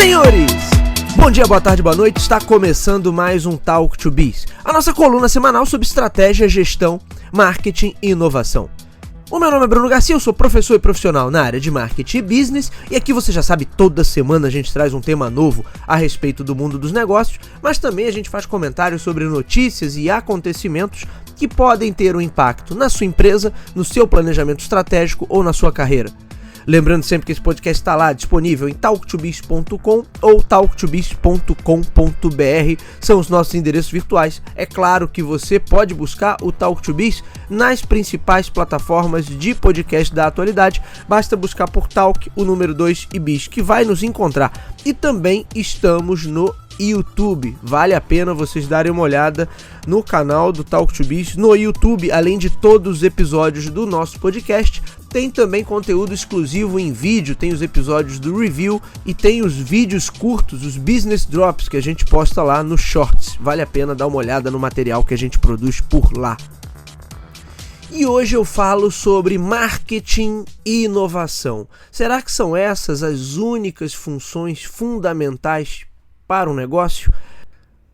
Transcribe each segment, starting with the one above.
Senhores, bom dia, boa tarde, boa noite. Está começando mais um Talk to Biz, a nossa coluna semanal sobre estratégia, gestão, marketing e inovação. O meu nome é Bruno Garcia, eu sou professor e profissional na área de marketing e business, e aqui você já sabe, toda semana a gente traz um tema novo a respeito do mundo dos negócios, mas também a gente faz comentários sobre notícias e acontecimentos que podem ter um impacto na sua empresa, no seu planejamento estratégico ou na sua carreira. Lembrando sempre que esse podcast está lá disponível em talktobiz.com ou talktobiz.com.br, são os nossos endereços virtuais. É claro que você pode buscar o Talk to Biz nas principais plataformas de podcast da atualidade, basta buscar por Talk, o número 2 e Biz, que vai nos encontrar. E também estamos no YouTube, vale a pena vocês darem uma olhada no canal do Talk to Biz no YouTube, além de todos os episódios do nosso podcast. Tem também conteúdo exclusivo em vídeo, tem os episódios do review e tem os vídeos curtos, os business drops que a gente posta lá no Shorts. Vale a pena dar uma olhada no material que a gente produz por lá. E hoje eu falo sobre marketing e inovação. Será que são essas as únicas funções fundamentais para um negócio?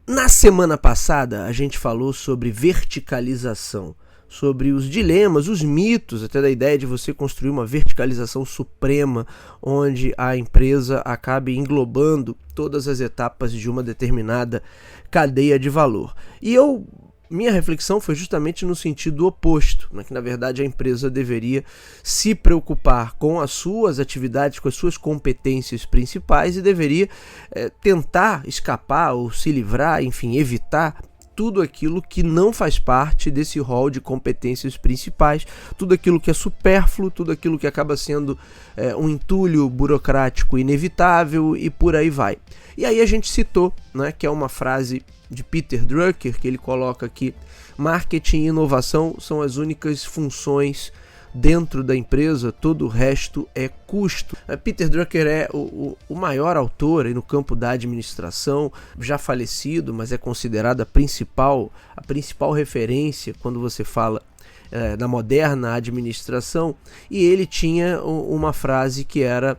Na semana passada a gente falou sobre verticalização, sobre os dilemas, os mitos, até da ideia de você construir uma verticalização suprema, onde a empresa acabe englobando todas as etapas de uma determinada cadeia de valor. E minha reflexão foi justamente no sentido oposto, né? Que na verdade a empresa deveria se preocupar com as suas atividades, com as suas competências principais e deveria tentar escapar ou se livrar, enfim, evitar tudo aquilo que não faz parte desse rol de competências principais, tudo aquilo que é supérfluo, tudo aquilo que acaba sendo um entulho burocrático inevitável e por aí vai. E aí a gente citou, né, que é uma frase de Peter Drucker, que ele coloca aqui: marketing e inovação são as únicas funções dentro da empresa, todo o resto é custo. Peter Drucker é o maior autor aí no campo da administração, já falecido, mas é considerado a principal referência quando você fala da moderna administração, e ele tinha uma frase que era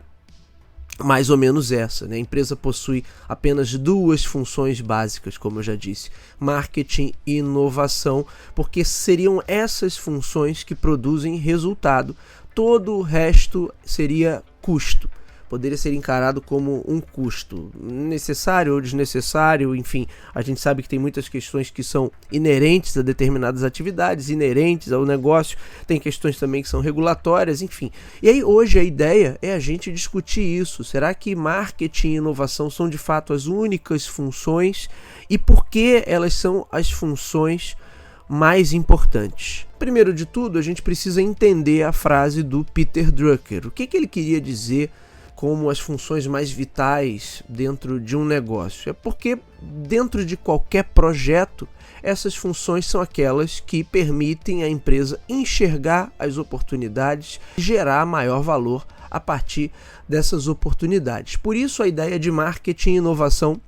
mais ou menos essa, né? A empresa possui apenas duas funções básicas, como eu já disse: marketing e inovação, porque seriam essas funções que produzem resultado. Todo o resto seria custo. Poderia ser encarado como um custo necessário ou desnecessário, enfim, a gente sabe que tem muitas questões que são inerentes a determinadas atividades, inerentes ao negócio, tem questões também que são regulatórias, enfim. E aí hoje a ideia é a gente discutir isso. Será que marketing e inovação são de fato as únicas funções e por que elas são as funções mais importantes? Primeiro de tudo, a gente precisa entender a frase do Peter Drucker. O que ele queria dizer como as funções mais vitais dentro de um negócio? É porque dentro de qualquer projeto, essas funções são aquelas que permitem à empresa enxergar as oportunidades e gerar maior valor a partir dessas oportunidades. Por isso a ideia de marketing e inovação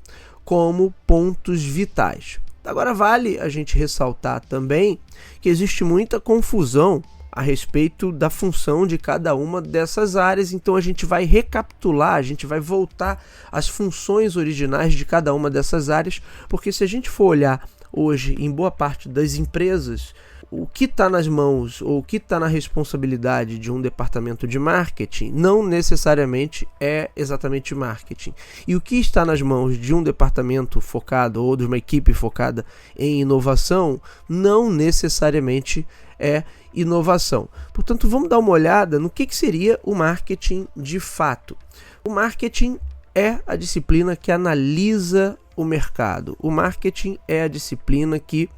como pontos vitais. Agora vale a gente ressaltar também que existe muita confusão a respeito da função de cada uma dessas áreas, então a gente vai recapitular, a gente vai voltar às funções originais de cada uma dessas áreas, porque se a gente for olhar hoje em boa parte das empresas, o que está nas mãos ou o que está na responsabilidade de um departamento de marketing não necessariamente é exatamente marketing. E o que está nas mãos de um departamento focado ou de uma equipe focada em inovação não necessariamente é inovação. Portanto, vamos dar uma olhada no que seria o marketing de fato. O marketing é a disciplina que analisa o mercado. O marketing é a disciplina que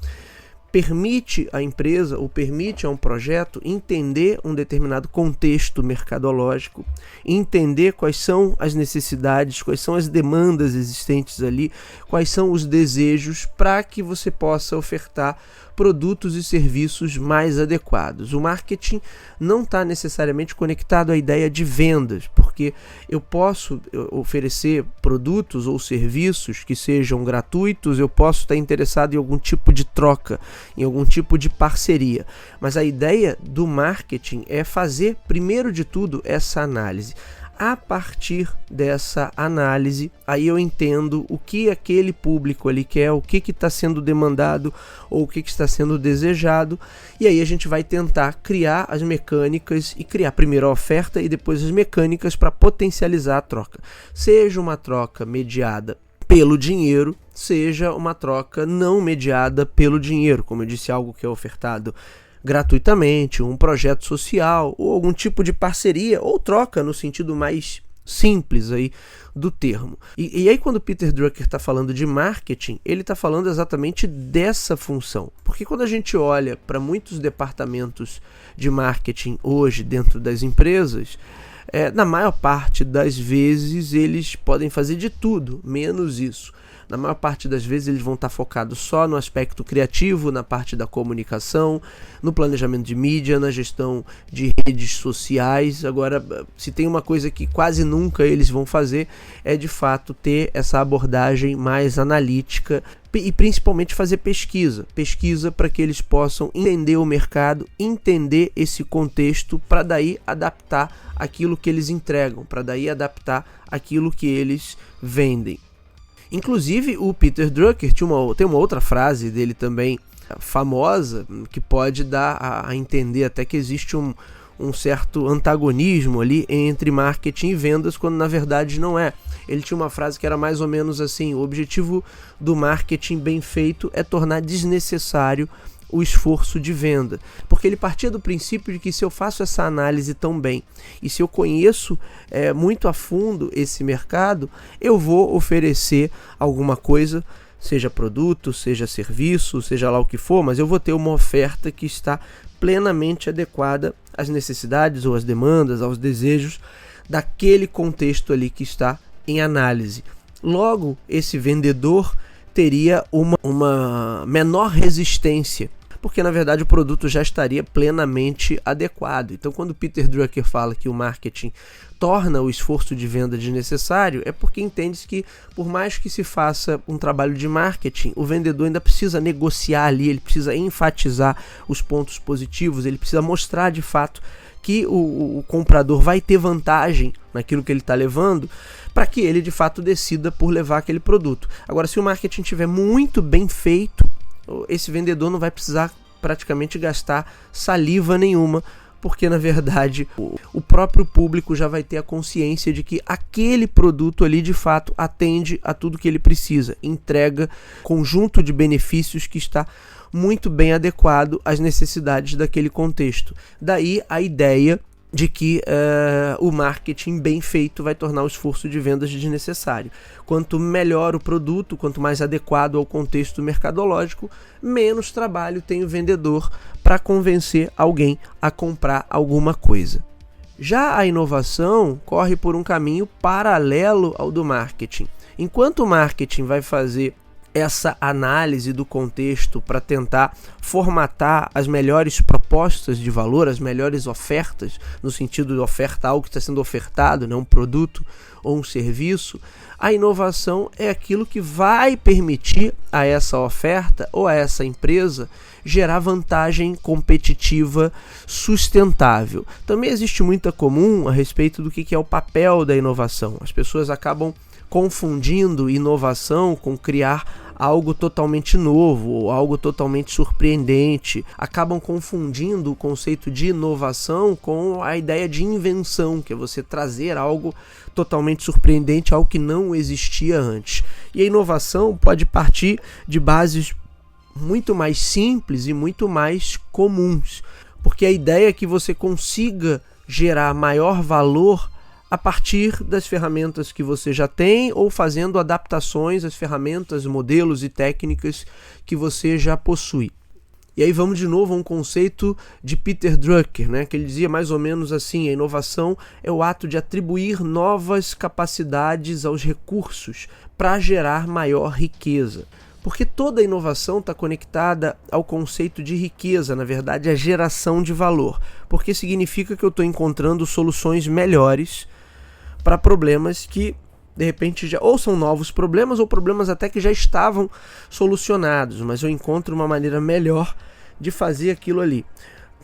permite à empresa ou permite a um projeto entender um determinado contexto mercadológico, entender quais são as necessidades, quais são as demandas existentes ali, quais são os desejos para que você possa ofertar produtos e serviços mais adequados. O marketing não está necessariamente conectado à ideia de vendas, porque eu posso oferecer produtos ou serviços que sejam gratuitos, eu posso estar interessado em algum tipo de troca, em algum tipo de parceria. Mas a ideia do marketing é fazer, primeiro de tudo, essa análise. a partir dessa análise, aí eu entendo o que aquele público ali quer, o que está sendo demandado ou o que está sendo desejado, e aí a gente vai tentar criar as mecânicas e criar primeiro a oferta e depois as mecânicas para potencializar a troca. Seja uma troca mediada pelo dinheiro, seja uma troca não mediada pelo dinheiro, como eu disse, algo que é ofertado gratuitamente, um projeto social ou algum tipo de parceria ou troca no sentido mais simples aí do termo. E aí quando o Peter Drucker está falando de marketing, ele está falando exatamente dessa função. Porque quando a gente olha para muitos departamentos de marketing hoje dentro das empresas, na maior parte das vezes eles podem fazer de tudo, menos isso. Na maior parte das vezes eles vão estar focados só no aspecto criativo, na parte da comunicação, no planejamento de mídia, na gestão de redes sociais. Agora, se tem uma coisa que quase nunca eles vão fazer, é de fato ter essa abordagem mais analítica e principalmente fazer pesquisa para que eles possam entender o mercado, entender esse contexto, para daí adaptar aquilo que eles entregam, para daí adaptar aquilo que eles vendem. Inclusive, o Peter Drucker tem uma outra frase dele também famosa, que pode dar a entender até que existe um certo antagonismo ali entre marketing e vendas, quando na verdade não é. Ele tinha uma frase que era mais ou menos assim: o objetivo do marketing bem feito é tornar desnecessário o esforço de venda, porque ele partia do princípio de que se eu faço essa análise tão bem e se eu conheço muito a fundo esse mercado, eu vou oferecer alguma coisa, seja produto, seja serviço, seja lá o que for, mas eu vou ter uma oferta que está plenamente adequada às necessidades ou às demandas, aos desejos daquele contexto ali que está em análise. Logo, esse vendedor teria uma menor resistência, porque na verdade o produto já estaria plenamente adequado. Então, quando Peter Drucker fala que o marketing torna o esforço de venda desnecessário, é porque entende-se que, por mais que se faça um trabalho de marketing, o vendedor ainda precisa negociar ali, ele precisa enfatizar os pontos positivos, ele precisa mostrar de fato que o comprador vai ter vantagem naquilo que ele está levando, para que ele de fato decida por levar aquele produto. Agora, se o marketing estiver muito bem feito, esse vendedor não vai precisar praticamente gastar saliva nenhuma, porque na verdade o próprio público já vai ter a consciência de que aquele produto ali de fato atende a tudo que ele precisa, entrega conjunto de benefícios que está muito bem adequado às necessidades daquele contexto. Daí a ideia de que o marketing bem feito vai tornar o esforço de vendas desnecessário. Quanto melhor o produto, quanto mais adequado ao contexto mercadológico, menos trabalho tem o vendedor para convencer alguém a comprar alguma coisa. Já a inovação corre por um caminho paralelo ao do marketing. Enquanto o marketing vai fazer essa análise do contexto para tentar formatar as melhores propostas de valor, as melhores ofertas, no sentido de oferta algo que está sendo ofertado, né, um produto ou um serviço, a inovação é aquilo que vai permitir a essa oferta ou a essa empresa gerar vantagem competitiva sustentável. Também existe muita comum a respeito do que é o papel da inovação. As pessoas acabam confundindo inovação com criar algo totalmente novo ou algo totalmente surpreendente. Acabam confundindo o conceito de inovação com a ideia de invenção, que é você trazer algo totalmente surpreendente, algo que não existia antes. E a inovação pode partir de bases muito mais simples e muito mais comuns, porque a ideia é que você consiga gerar maior valor a partir das ferramentas que você já tem ou fazendo adaptações às ferramentas, modelos e técnicas que você já possui. E aí vamos de novo a um conceito de Peter Drucker, né, que ele dizia mais ou menos assim: a inovação é o ato de atribuir novas capacidades aos recursos para gerar maior riqueza. Porque toda inovação está conectada ao conceito de riqueza, na verdade a geração de valor, porque significa que eu estou encontrando soluções melhores para problemas que de repente já ou são novos problemas ou problemas até que já estavam solucionados, mas eu encontro uma maneira melhor de fazer aquilo ali.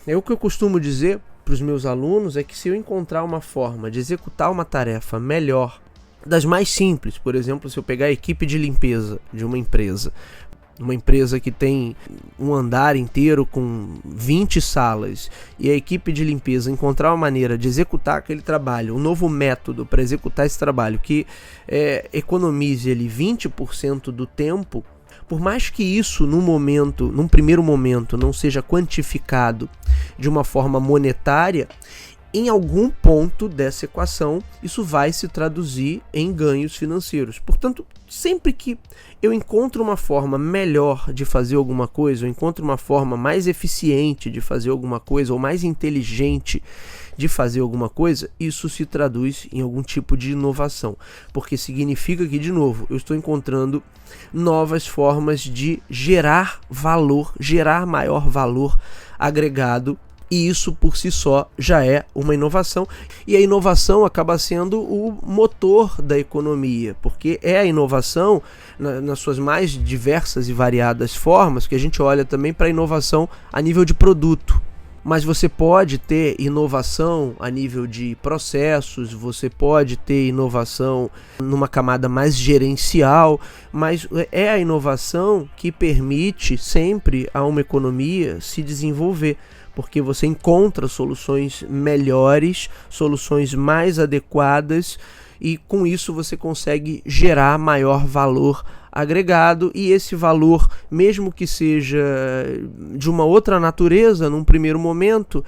É o que eu costumo dizer para os meus alunos é que se eu encontrar uma forma de executar uma tarefa melhor, das mais simples, por exemplo, se eu pegar a equipe de limpeza de uma empresa que tem um andar inteiro com 20 salas, e a equipe de limpeza encontrar uma maneira de executar aquele trabalho, um novo método para executar esse trabalho que economize ali 20% do tempo, por mais que isso num primeiro momento não seja quantificado de uma forma monetária, em algum ponto dessa equação, isso vai se traduzir em ganhos financeiros. Portanto, sempre que eu encontro uma forma melhor de fazer alguma coisa, eu encontro uma forma mais eficiente de fazer alguma coisa, ou mais inteligente de fazer alguma coisa, isso se traduz em algum tipo de inovação. Porque significa que, de novo, eu estou encontrando novas formas de gerar valor, gerar maior valor agregado. E isso por si só já é uma inovação, e a inovação acaba sendo o motor da economia, porque é a inovação nas suas mais diversas e variadas formas que a gente olha também para a inovação a nível de produto. Mas você pode ter inovação a nível de processos, você pode ter inovação numa camada mais gerencial, mas é a inovação que permite sempre a uma economia se desenvolver, porque você encontra soluções melhores, soluções mais adequadas, e com isso você consegue gerar maior valor agregado, e esse valor, mesmo que seja de uma outra natureza num primeiro momento,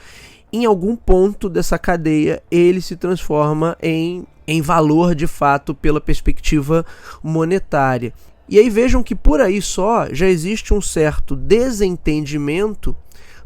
em algum ponto dessa cadeia ele se transforma em valor de fato pela perspectiva monetária. E aí vejam que por aí só já existe um certo desentendimento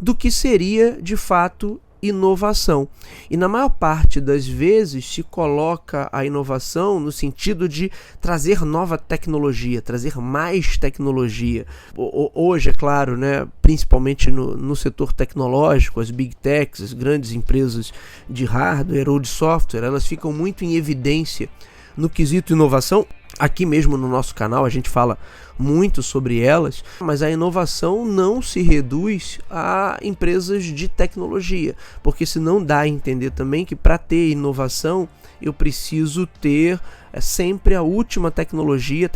do que seria de fato inovação. E na maior parte das vezes se coloca a inovação no sentido de trazer nova tecnologia, trazer mais tecnologia. Hoje, é claro, né, principalmente no setor tecnológico, as big techs, as grandes empresas de hardware ou de software, elas ficam muito em evidência no quesito inovação. Aqui mesmo no nosso canal a gente fala muito sobre elas, mas a inovação não se reduz a empresas de tecnologia, porque senão dá a entender também que para ter inovação eu preciso ter sempre a última tecnologia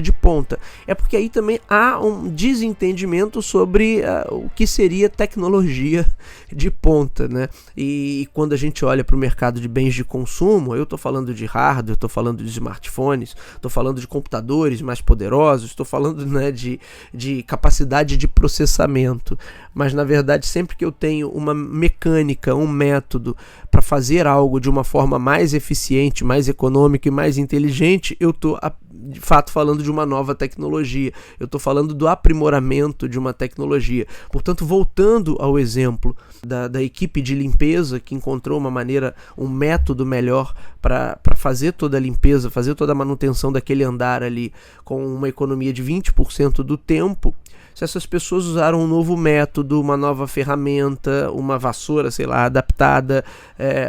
de ponta. É porque aí também há um desentendimento sobre o que seria tecnologia de ponta, né? E quando a gente olha para o mercado de bens de consumo, eu estou falando de hardware, estou falando de smartphones, estou falando de computadores mais poderosos, estou falando, né, de capacidade de processamento. Mas na verdade, sempre que eu tenho uma mecânica, um método para fazer algo de uma forma mais eficiente, mais econômica e mais inteligente, eu estou de fato falando de uma nova tecnologia, eu estou falando do aprimoramento de uma tecnologia. Portanto, voltando ao exemplo da equipe de limpeza que encontrou uma maneira, um método melhor para fazer toda a limpeza, fazer toda a manutenção daquele andar ali com uma economia de 20% do tempo. Se essas pessoas usaram um novo método, uma nova ferramenta, uma vassoura, sei lá, adaptada,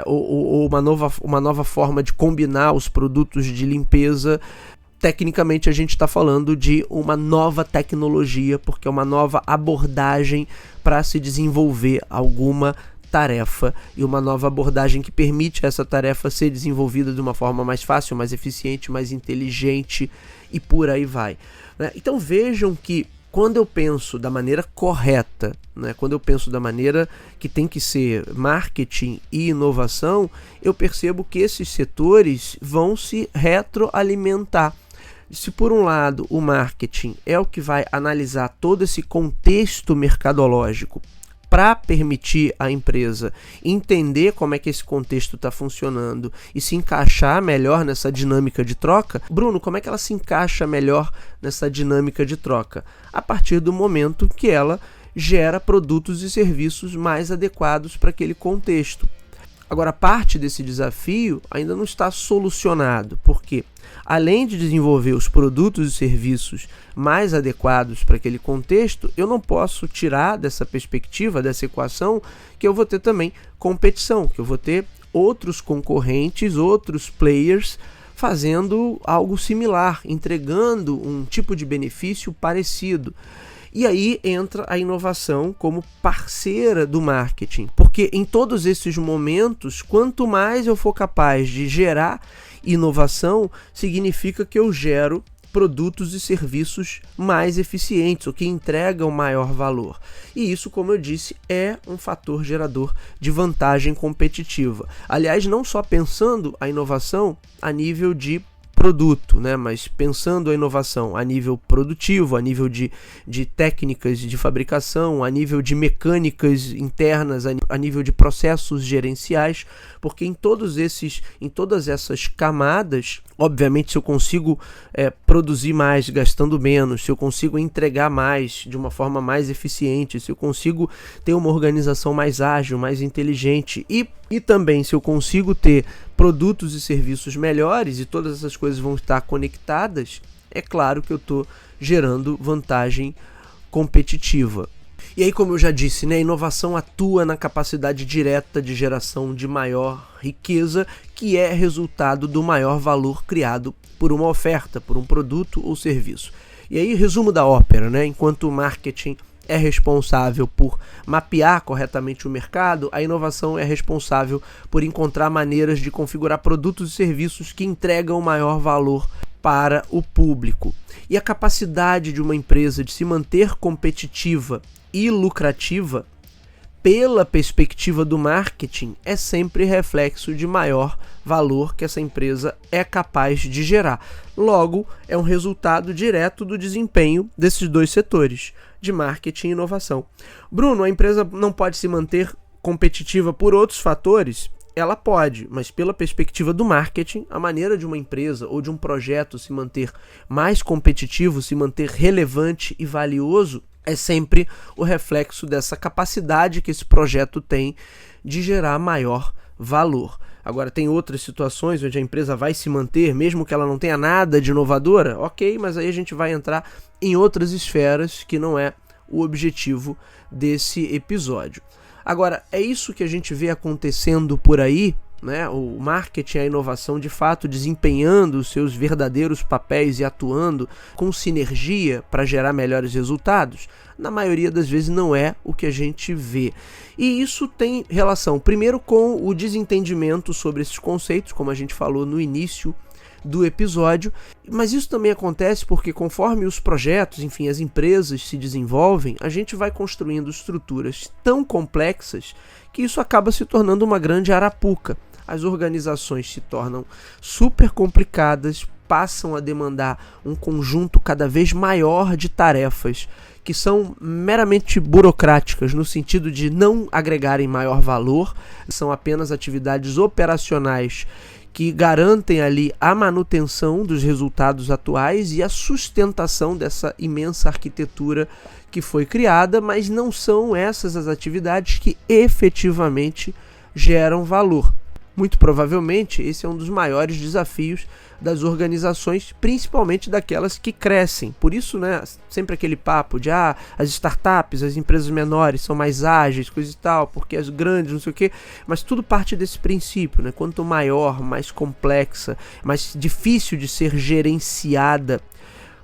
ou uma nova forma de combinar os produtos de limpeza, tecnicamente a gente está falando de uma nova tecnologia, porque é uma nova abordagem para se desenvolver alguma tarefa, e uma nova abordagem que permite essa tarefa ser desenvolvida de uma forma mais fácil, mais eficiente, mais inteligente, e por aí vai, né? Então vejam que quando eu penso da maneira correta, né, quando eu penso da maneira que tem que ser marketing e inovação, eu percebo que esses setores vão se retroalimentar. Se por um lado o marketing é o que vai analisar todo esse contexto mercadológico para permitir à empresa entender como é que esse contexto está funcionando e se encaixar melhor nessa dinâmica de troca. Bruno, como é que ela se encaixa melhor nessa dinâmica de troca? A partir do momento que ela gera produtos e serviços mais adequados para aquele contexto. Agora, parte desse desafio ainda não está solucionado, porque além de desenvolver os produtos e serviços mais adequados para aquele contexto, eu não posso tirar dessa perspectiva, dessa equação, que eu vou ter também competição, que eu vou ter outros concorrentes, outros players fazendo algo similar, entregando um tipo de benefício parecido. E aí entra a inovação como parceira do marketing, porque em todos esses momentos, quanto mais eu for capaz de gerar inovação, significa que eu gero produtos e serviços mais eficientes, o que entregam maior valor. E isso, como eu disse, é um fator gerador de vantagem competitiva. Aliás, não só pensando a inovação a nível de produto, né? Mas pensando a inovação a nível produtivo, a nível de técnicas de fabricação, a nível de mecânicas internas, a nível de processos gerenciais, porque em todas essas camadas, obviamente, se eu consigo produzir mais gastando menos, se eu consigo entregar mais de uma forma mais eficiente, se eu consigo ter uma organização mais ágil, mais inteligente e também se eu consigo ter produtos e serviços melhores e todas essas coisas vão estar conectadas, é claro que eu estou gerando vantagem competitiva. E aí, como eu já disse, né, a inovação atua na capacidade direta de geração de maior riqueza, que é resultado do maior valor criado por uma oferta, por um produto ou serviço. E aí, resumo da ópera, né? Enquanto o marketing é responsável por mapear corretamente o mercado, a inovação é responsável por encontrar maneiras de configurar produtos e serviços que entregam maior valor para o público. E a capacidade de uma empresa de se manter competitiva e lucrativa, pela perspectiva do marketing, é sempre reflexo de maior valor que essa empresa é capaz de gerar. Logo, é um resultado direto do desempenho desses dois setores, de marketing e inovação. Bruno, a empresa não pode se manter competitiva por outros fatores? Ela pode, mas pela perspectiva do marketing, a maneira de uma empresa ou de um projeto se manter mais competitivo, se manter relevante e valioso, é sempre o reflexo dessa capacidade que esse projeto tem de gerar maior valor. Agora, tem outras situações onde a empresa vai se manter, mesmo que ela não tenha nada de inovadora, ok, mas aí a gente vai entrar em outras esferas que não é o objetivo desse episódio. Agora, é isso que a gente vê acontecendo por aí, né? O marketing e a inovação de fato desempenhando os seus verdadeiros papéis e atuando com sinergia para gerar melhores resultados? Na maioria das vezes não é o que a gente vê. E isso tem relação, primeiro, com o desentendimento sobre esses conceitos, como a gente falou no início do episódio, mas isso também acontece porque conforme os projetos, enfim, as empresas se desenvolvem, a gente vai construindo estruturas tão complexas que isso acaba se tornando uma grande arapuca. As organizações se tornam super complicadas, passam a demandar um conjunto cada vez maior de tarefas que são meramente burocráticas, no sentido de não agregarem maior valor, são apenas atividades operacionais que garantem ali a manutenção dos resultados atuais e a sustentação dessa imensa arquitetura que foi criada, mas não são essas as atividades que efetivamente geram valor. Muito provavelmente, esse é um dos maiores desafios das organizações, principalmente daquelas que crescem. Por isso, né, sempre aquele papo de as startups, as empresas menores são mais ágeis, coisa e tal, porque as grandes, não sei o quê, mas tudo parte desse princípio, né? Quanto maior, mais complexa, mais difícil de ser gerenciada,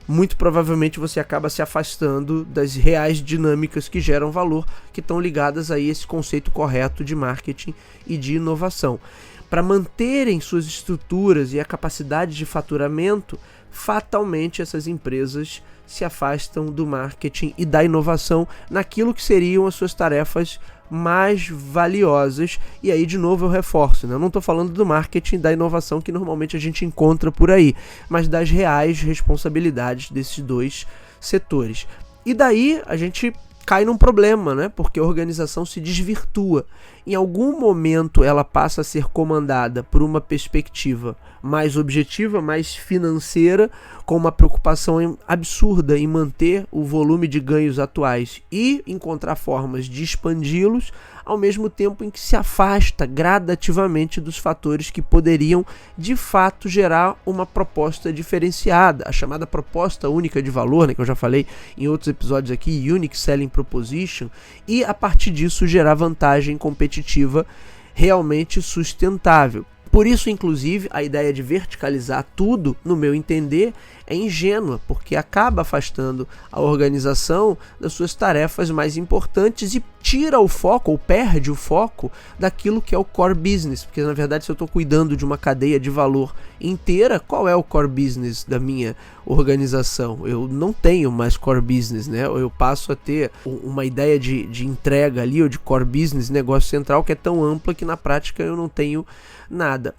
muito provavelmente você acaba se afastando das reais dinâmicas que geram valor, que estão ligadas a esse conceito correto de marketing e de inovação. Para manterem suas estruturas e a capacidade de faturamento, fatalmente essas empresas se afastam do marketing e da inovação naquilo que seriam as suas tarefas mais valiosas. E aí, de novo, eu reforço, né? Eu não estou falando do marketing, da inovação que normalmente a gente encontra por aí, mas das reais responsabilidades desses dois setores. E daí a gente cai num problema, né? Porque a organização se desvirtua. Em algum momento ela passa a ser comandada por uma perspectiva mais objetiva, mais financeira, com uma preocupação absurda em manter o volume de ganhos atuais e encontrar formas de expandi-los, ao mesmo tempo em que se afasta gradativamente dos fatores que poderiam de fato gerar uma proposta diferenciada, a chamada proposta única de valor, né, que eu já falei em outros episódios aqui, Unique Selling Proposition, e a partir disso gerar vantagem competitiva realmente sustentável. por isso, inclusive, a ideia de verticalizar tudo, no meu entender, é ingênua, porque acaba afastando a organização das suas tarefas mais importantes e tira o foco, ou perde o foco, daquilo que é o core business. Porque, na verdade, se eu estou cuidando de uma cadeia de valor inteira, qual é o core business da minha organização? Eu não tenho mais core business, né? Eu passo a ter uma ideia de entrega ali, ou de core business, negócio central, que é tão ampla que na prática eu não tenho nada.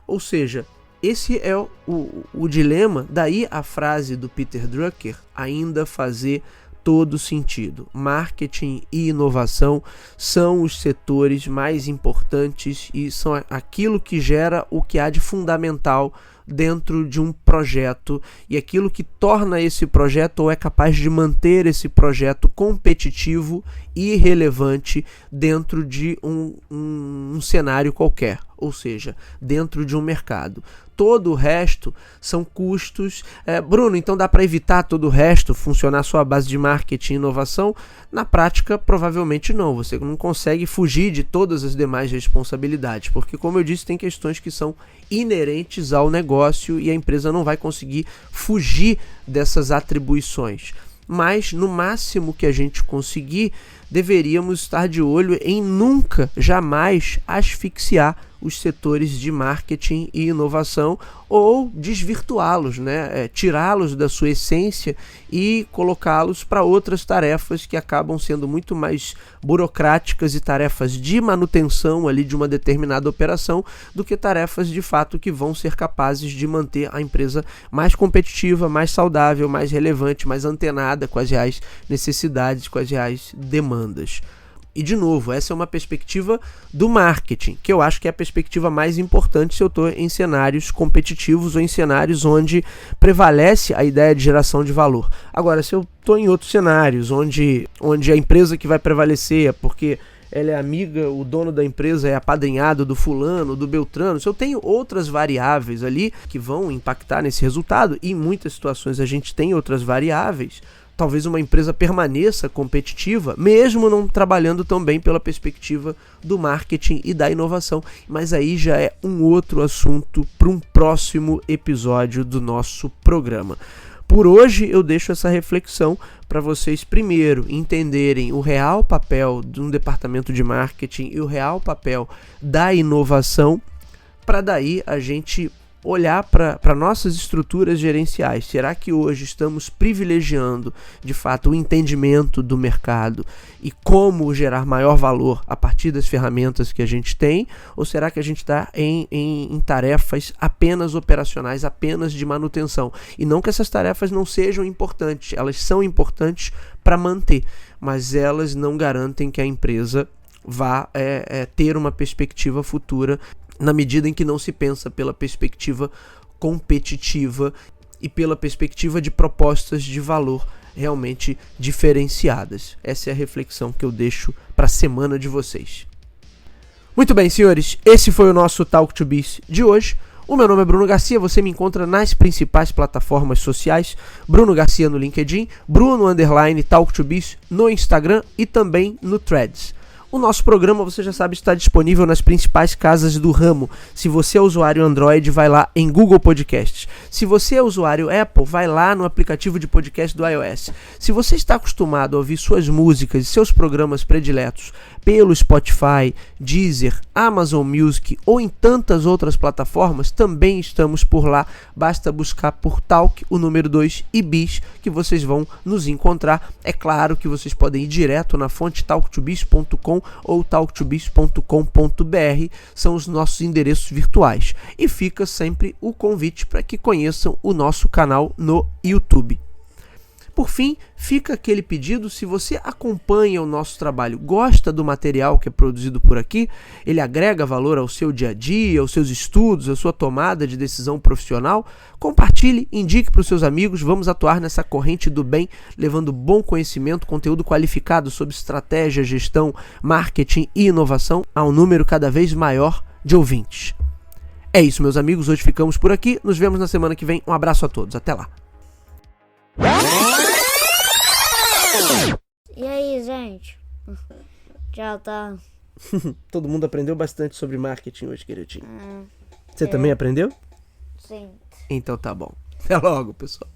Ou seja, esse é o dilema, daí a frase do Peter Drucker ainda fazer todo sentido. Marketing e inovação são os setores mais importantes e são aquilo que gera o que há de fundamental dentro de um projeto, e aquilo que torna esse projeto, ou é capaz de manter esse projeto competitivo e relevante dentro de um cenário qualquer, ou seja, dentro de um mercado. Todo o resto são custos. Bruno, então dá para evitar todo o resto, funcionar só à base de marketing e inovação? Na prática, provavelmente não. Você não consegue fugir de todas as demais responsabilidades, porque, como eu disse, tem questões que são inerentes ao negócio e a empresa não vai conseguir fugir dessas atribuições. Mas, no máximo que a gente conseguir, deveríamos estar de olho em nunca, jamais asfixiar os setores de marketing e inovação, ou desvirtuá-los, né? Tirá-los da sua essência e colocá-los para outras tarefas que acabam sendo muito mais burocráticas e tarefas de manutenção ali de uma determinada operação, do que tarefas de fato que vão ser capazes de manter a empresa mais competitiva, mais saudável, mais relevante, mais antenada com as reais necessidades, com as reais demandas. E, de novo, essa é uma perspectiva do marketing, que eu acho que é a perspectiva mais importante se eu estou em cenários competitivos ou em cenários onde prevalece a ideia de geração de valor. Agora, se eu estou em outros cenários onde a empresa que vai prevalecer é porque ela é amiga, o dono da empresa é apadrinhado do fulano, do beltrano, se eu tenho outras variáveis ali que vão impactar nesse resultado, e em muitas situações a gente tem outras variáveis, talvez uma empresa permaneça competitiva, mesmo não trabalhando tão bem pela perspectiva do marketing e da inovação. Mas aí já é um outro assunto para um próximo episódio do nosso programa. Por hoje eu deixo essa reflexão para vocês, primeiro, entenderem o real papel de um departamento de marketing e o real papel da inovação, para daí a gente olhar para nossas estruturas gerenciais. Será que hoje estamos privilegiando, de fato, o entendimento do mercado e como gerar maior valor a partir das ferramentas que a gente tem? Ou será que a gente está em tarefas apenas operacionais, apenas de manutenção? E não que essas tarefas não sejam importantes, elas são importantes para manter, mas elas não garantem que a empresa vá ter uma perspectiva futura, na medida em que não se pensa pela perspectiva competitiva e pela perspectiva de propostas de valor realmente diferenciadas. Essa é a reflexão que eu deixo para a semana de vocês. Muito bem, senhores, esse foi o nosso Talk to Biz de hoje. O meu nome é Bruno Garcia, você me encontra nas principais plataformas sociais, Bruno Garcia no LinkedIn, Bruno_Talk to Biz no Instagram e também no Threads. O nosso programa, você já sabe, está disponível nas principais casas do ramo. Se você é usuário Android, vai lá em Google Podcasts. Se você é usuário Apple, vai lá no aplicativo de podcast do iOS. Se você está acostumado a ouvir suas músicas e seus programas prediletos pelo Spotify, Deezer, Amazon Music ou em tantas outras plataformas, também estamos por lá. Basta buscar por Talk, o número 2 e Biz, que vocês vão nos encontrar. É claro que vocês podem ir direto na fonte talktobiz.com ou talktobiz.com.br, são os nossos endereços virtuais. E fica sempre o convite para que conheçam o nosso canal no YouTube. Por fim, fica aquele pedido: se você acompanha o nosso trabalho, gosta do material que é produzido por aqui, ele agrega valor ao seu dia a dia, aos seus estudos, à sua tomada de decisão profissional, compartilhe, indique para os seus amigos. Vamos atuar nessa corrente do bem, levando bom conhecimento, conteúdo qualificado sobre estratégia, gestão, marketing e inovação a um número cada vez maior de ouvintes. É isso, meus amigos, hoje ficamos por aqui, nos vemos na semana que vem. Um abraço a todos, até lá. E aí, gente? Já tá. Todo mundo aprendeu bastante sobre marketing hoje, queridinho. Você também aprendeu? Sim. Então tá bom. Até logo, pessoal.